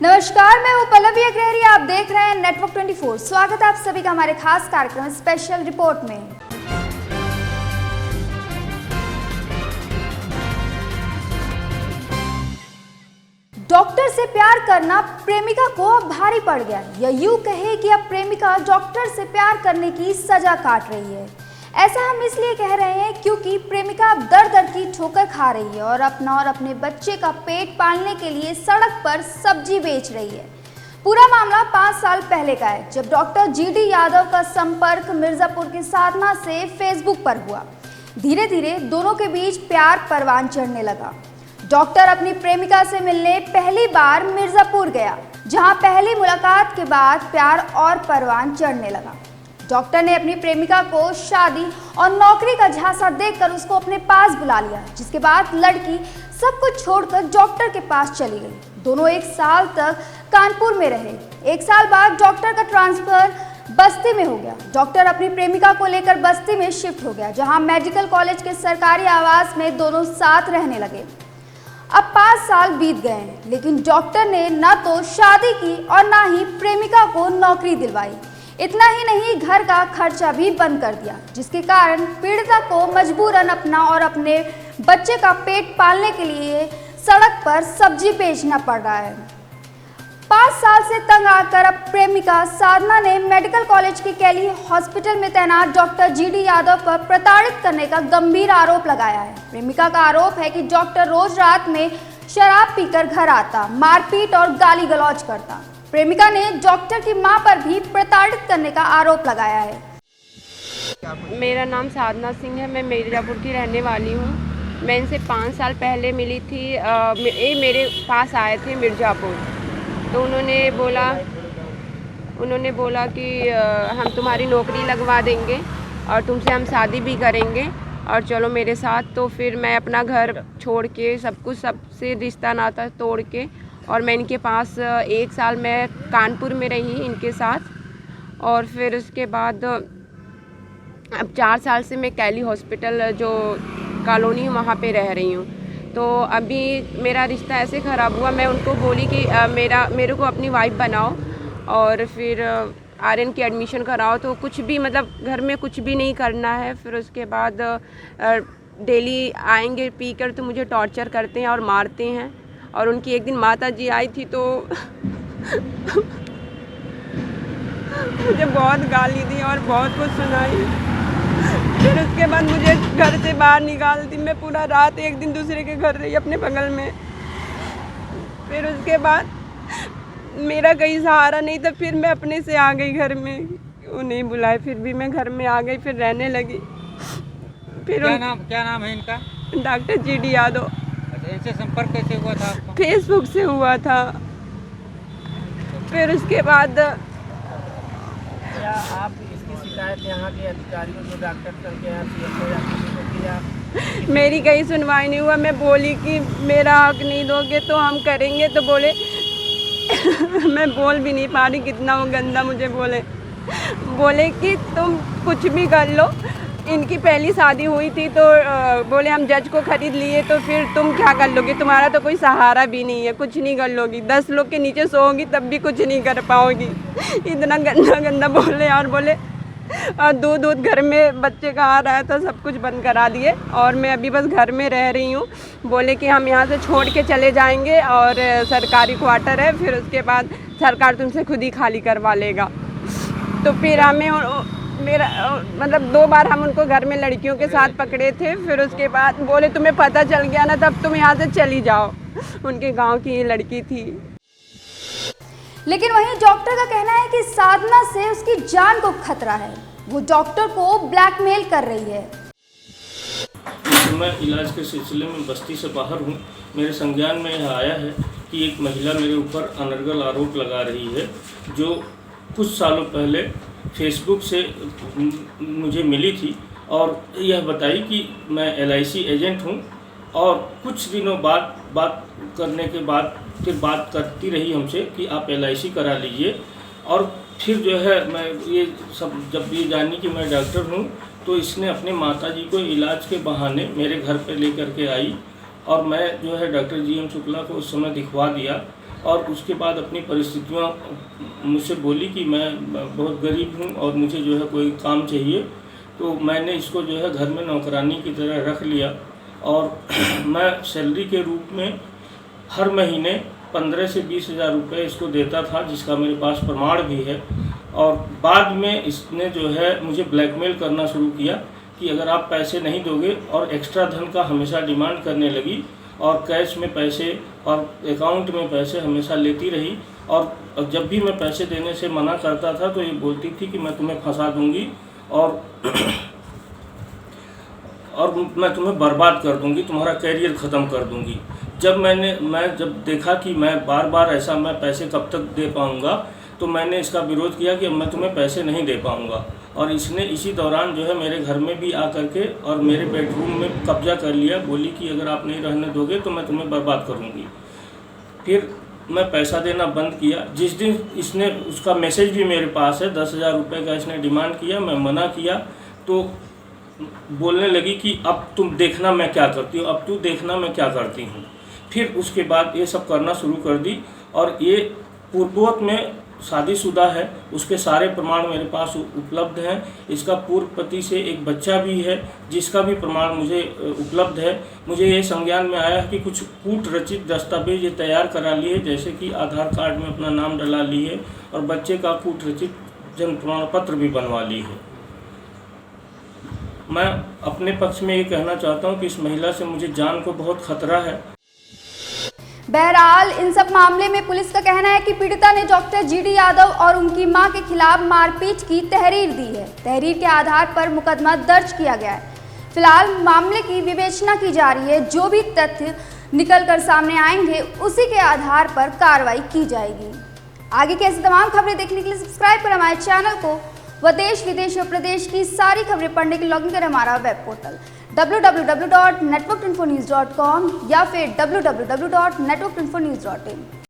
नमस्कार, मैं हूं पल्लवी अग्रहरी। आप देख रहे हैं नेटवर्क 24। स्वागत है आप सभी का हमारे खास कार्यक्रम स्पेशल रिपोर्ट में। डॉक्टर से प्यार करना प्रेमिका को अब भारी पड़ गया, या यूं कहे कि अब प्रेमिका डॉक्टर से प्यार करने की सजा काट रही है। ऐसा हम इसलिए कह रहे हैं क्योंकि प्रेमिका अब दर दर की ठोकर खा रही है और अपना और अपने बच्चे का पेट पालने के लिए सड़क पर सब्जी बेच रही है। पूरा मामला 5 साल पहले का है, जब डॉक्टर जीडी यादव का संपर्क मिर्जापुर की साधना से फेसबुक पर हुआ। धीरे धीरे दोनों के बीच प्यार परवान चढ़ने लगा। डॉक्टर अपनी प्रेमिका से मिलने पहली बार मिर्जापुर गया, जहां पहली मुलाकात के बाद प्यार और परवान चढ़ने लगा। डॉक्टर ने अपनी प्रेमिका को शादी और नौकरी का झांसा देकर उसको अपने पास बुला लिया, जिसके बाद लड़की सब कुछ छोड़कर डॉक्टर के पास चली गई। दोनों 1 साल तक कानपुर में रहे। 1 साल बाद डॉक्टर का ट्रांसफर बस्ती में हो गया। डॉक्टर अपनी प्रेमिका को लेकर बस्ती में शिफ्ट हो गया, जहां मेडिकल कॉलेज के सरकारी आवास में दोनों साथ रहने लगे। अब 5 साल बीत गए हैं, लेकिन डॉक्टर ने न तो शादी की और न ही प्रेमिका को नौकरी दिलवाई। इतना ही नहीं, घर का खर्चा भी बंद कर दिया, जिसके कारण पीड़िता को मजबूरन अपना और अपने बच्चे का पेट पालने के लिए सड़क पर सब्जी बेचना पड़ रहा है। 5 साल से तंग आकर अब प्रेमिका साधना ने मेडिकल कॉलेज के कैली हॉस्पिटल में तैनात डॉक्टर जीडी यादव पर प्रताड़ित करने का गंभीर आरोप लगाया है। प्रेमिका का आरोप है कि डॉक्टर रोज रात में शराब पीकर घर आता, मारपीट और गाली गलौज करता। प्रेमिका ने डॉक्टर की मां पर भी प्रताड़ित करने का आरोप लगाया है। मेरा नाम साधना सिंह है, मैं मिर्जापुर की रहने वाली हूँ। मैं इनसे 5 साल पहले मिली थी। ये मेरे पास आए थे मिर्जापुर, तो उन्होंने बोला कि हम तुम्हारी नौकरी लगवा देंगे और तुमसे हम शादी भी करेंगे और चलो मेरे साथ। तो फिर मैं अपना घर छोड़ के सब कुछ, सबसे रिश्ता नाता तोड़ के, और मैं इनके पास 1 साल मैं कानपुर में रही इनके साथ। और फिर उसके बाद अब 4 साल से मैं कैली हॉस्पिटल जो कॉलोनी वहाँ पे रह रही हूँ। तो अभी मेरा रिश्ता ऐसे ख़राब हुआ, मैं उनको बोली कि मेरे को अपनी वाइफ बनाओ और फिर आरएन की एडमिशन कराओ। तो कुछ भी, मतलब घर में कुछ भी नहीं करना है। फिर उसके बाद डेली आएंगे पी कर, तो मुझे टॉर्चर करते हैं और मारते हैं। और उनकी एक दिन माता जी आई थी तो मुझे बहुत गाली दी और बहुत कुछ सुनाई। फिर उसके बाद मुझे घर से बाहर निकाल दी। मैं पूरा रात एक दिन दूसरे के घर रही अपने बगल में। फिर उसके बाद मेरा कहीं सहारा नहीं था, फिर मैं अपने से आ गई घर में। वो नहीं बुलाए, फिर भी मैं घर में आ गई, फिर रहने लगी। फिर क्या नाम है इनका? Doctor GD Yadav. इनसे संपर्क कैसे हुआ था आपका? फेसबुक से हुआ था। फिर उसके बाद क्या आप इसकी शिकायत यहाँ के अधिकारियों जो डॉक्टर करके किया? मेरी कहीं सुनवाई नहीं हुआ। मैं बोली कि मेरा हक नहीं दोगे तो हम करेंगे, तो बोले मैं बोल भी नहीं पा रही, कितना वो गंदा मुझे बोले कि तुम कुछ भी कर लो। इनकी पहली शादी हुई थी तो बोले हम जज को खरीद लिए, तो फिर तुम क्या कर लोगे, तुम्हारा तो कोई सहारा भी नहीं है, कुछ नहीं कर लोगी। 10 लोग के नीचे सोओगी तब भी कुछ नहीं कर पाओगी। इतना गंदा बोले। और बोले दूध घर में बच्चे का आ रहा था, सब कुछ बंद करा दिए और मैं अभी बस घर में रह रही हूँ। बोले कि हम यहाँ से छोड़ के चले जाएंगे और सरकारी क्वार्टर है, फिर उसके बाद सरकार तुमसे खुद ही खाली करवा लेगा। तो फिर हमें मतलब 2 बार हम उनको घर में लड़कियों के साथ पकड़े थे। फिर उसके बाद बोले तुम्हें पता चल गया ना, तब तुम यहाँ से चली जाओ। उनके गांव की ये लड़की थी। लेकिन वहीं डॉक्टर का कहना है कि साधना से उसकी जान को खतरा है। वो डॉक्टर को ब्लैकमेल कर रही है। मैं इलाज के सिलसिले में बस्ती से बाहर हूँ। मेरे संज्ञान में यह आया है कि एक महिला मेरे ऊपर अनर्गल आरोप लगा रही है, जो कुछ सालों पहले फेसबुक से मुझे मिली थी और यह बताई कि मैं LIC एजेंट हूँ। और कुछ दिनों बाद बात करने के बाद फिर बात करती रही हमसे कि आप LIC करा लीजिए। और फिर जो है मैं ये सब जब ये जानी कि मैं डॉक्टर हूँ, तो इसने अपने माताजी को इलाज के बहाने मेरे घर पे लेकर के आई और मैं जो है डॉक्टर GM शुक्ला को उस समय दिखवा दिया। और उसके बाद अपनी परिस्थितियाँ मुझसे बोली कि मैं बहुत गरीब हूँ और मुझे जो है कोई काम चाहिए। तो मैंने इसको जो है घर में नौकरानी की तरह रख लिया और मैं सैलरी के रूप में हर महीने 15 से 20 हज़ार रुपये इसको देता था, जिसका मेरे पास प्रमाण भी है। और बाद में इसने जो है मुझे ब्लैकमेल करना शुरू किया कि अगर आप पैसे नहीं दोगे, और एक्स्ट्रा धन का हमेशा डिमांड करने लगी और कैश में पैसे और अकाउंट में पैसे हमेशा लेती रही। और जब भी मैं पैसे देने से मना करता था तो ये बोलती थी कि मैं तुम्हें फंसा दूंगी और मैं तुम्हें बर्बाद कर दूंगी, तुम्हारा करियर ख़त्म कर दूंगी। मैं जब देखा कि मैं बार बार ऐसा मैं पैसे कब तक दे पाऊंगा, तो मैंने इसका विरोध किया कि अब मैं तुम्हें पैसे नहीं दे पाऊंगा। और इसने इसी दौरान जो है मेरे घर में भी आ करके और मेरे बेडरूम में कब्जा कर लिया। बोली कि अगर आप नहीं रहने दोगे तो मैं तुम्हें बर्बाद करूंगी। फिर मैं पैसा देना बंद किया। जिस दिन इसने, उसका मैसेज भी मेरे पास है, 10,000 रुपये का इसने डिमांड किया। मैं मना किया तो बोलने लगी कि अब तुम देखना मैं क्या करती हूँ, अब तू देखना मैं क्या करती हूँ। फिर उसके बाद ये सब करना शुरू कर दी। और ये पूर्ववत में शादीशुदा है, उसके सारे प्रमाण मेरे पास उपलब्ध हैं। इसका पूर्व पति से एक बच्चा भी है, जिसका भी प्रमाण मुझे उपलब्ध है। मुझे ये संज्ञान में आया कि कुछ कूट रचित दस्तावेज ये तैयार करा लिए, जैसे कि आधार कार्ड में अपना नाम डला ली है और बच्चे का कूट रचित जन्म प्रमाण पत्र भी बनवा ली है। मैं अपने पक्ष में ये कहना चाहता हूँ कि इस महिला से मुझे जान को बहुत खतरा है। बहरहाल इन सब मामले में पुलिस का कहना है कि पीड़िता ने डॉक्टर जीडी यादव और उनकी मां के खिलाफ मारपीट की तहरीर दी है। तहरीर के आधार पर मुकदमा दर्ज किया गया है। फिलहाल मामले की विवेचना की जा रही है। जो भी तथ्य निकलकर सामने आएंगे उसी के आधार पर कार्रवाई की जाएगी। आगे की ऐसी तमाम खबरें देखने के लिए सब्सक्राइब करें हमारे चैनल को व देश विदेश और प्रदेश की सारी खबरें पढ़ने के लिए लॉगिन करें हमारा वेब पोर्टल www.networkinfonews.com या फिर www.networkinfonews.in।